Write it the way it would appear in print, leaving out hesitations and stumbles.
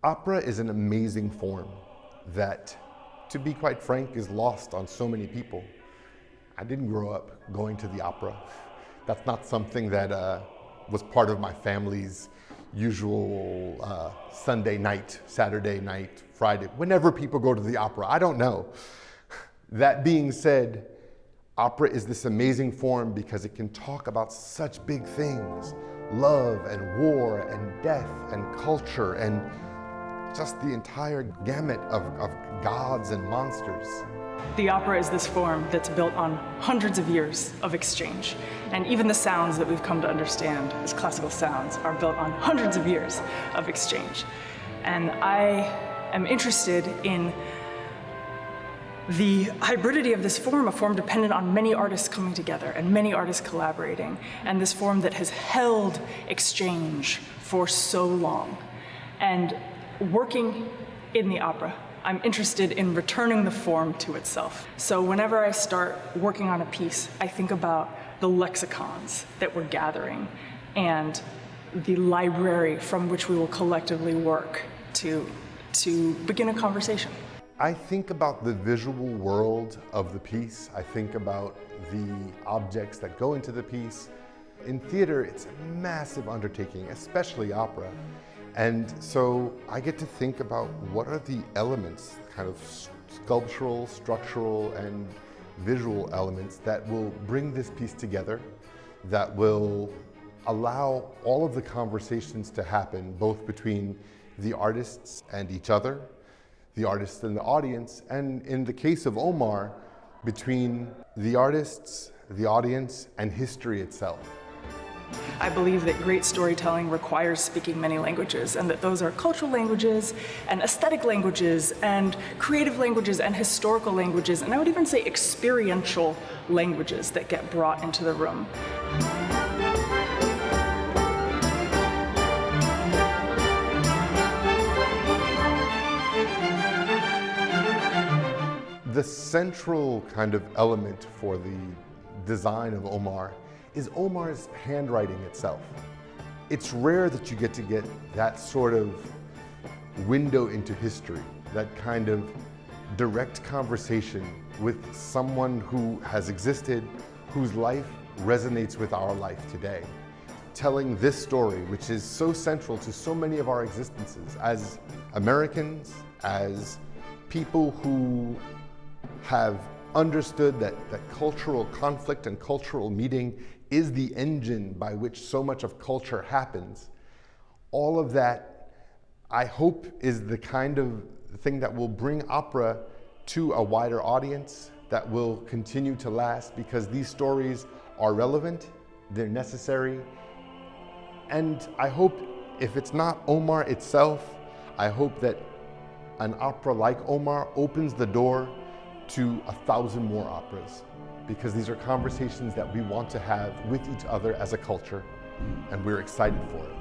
Opera is an amazing form that, to be quite frank, is lost on so many people. I didn't grow up going to the opera. That's not something that was part of my family's usual Sunday night, Saturday night, Friday, whenever people go to the opera. I don't know. That being said, opera is this amazing form because it can talk about such big things: love and war and death and culture and just the entire gamut of gods and monsters. The opera is this form that's built on hundreds of years of exchange. And even the sounds that we've come to understand as classical sounds are built on hundreds of years of exchange. And I am interested in the hybridity of this form, a form dependent on many artists coming together and many artists collaborating, and this form that has held exchange for so long. And working in the opera, I'm interested in returning the form to itself. So whenever I start working on a piece, I think about the lexicons that we're gathering and the library from which we will collectively work to begin a conversation. I think about the visual world of the piece. I think about the objects that go into the piece. In theater, it's a massive undertaking, especially opera. And so I get to think about what are the elements, kind of sculptural, structural, and visual elements that will bring this piece together, that will allow all of the conversations to happen, both between the artists and each other, the artists and the audience, and in the case of Omar, between the artists, the audience, and history itself. I believe that great storytelling requires speaking many languages, and that those are cultural languages and aesthetic languages and creative languages and historical languages, and I would even say experiential languages that get brought into the room. The central kind of element for the design of Omar is Omar's handwriting itself. It's rare that you get that sort of window into history, that kind of direct conversation with someone who has existed, whose life resonates with our life today. Telling this story, which is so central to so many of our existences as Americans, as people who have understood that cultural conflict and cultural meeting is the engine by which so much of culture happens. All of that, I hope, is the kind of thing that will bring opera to a wider audience, that will continue to last, because these stories are relevant, they're necessary, and I hope, if it's not Omar itself, I hope that an opera like Omar opens the door to 1,000 more operas, because these are conversations that we want to have with each other as a culture, and we're excited for it.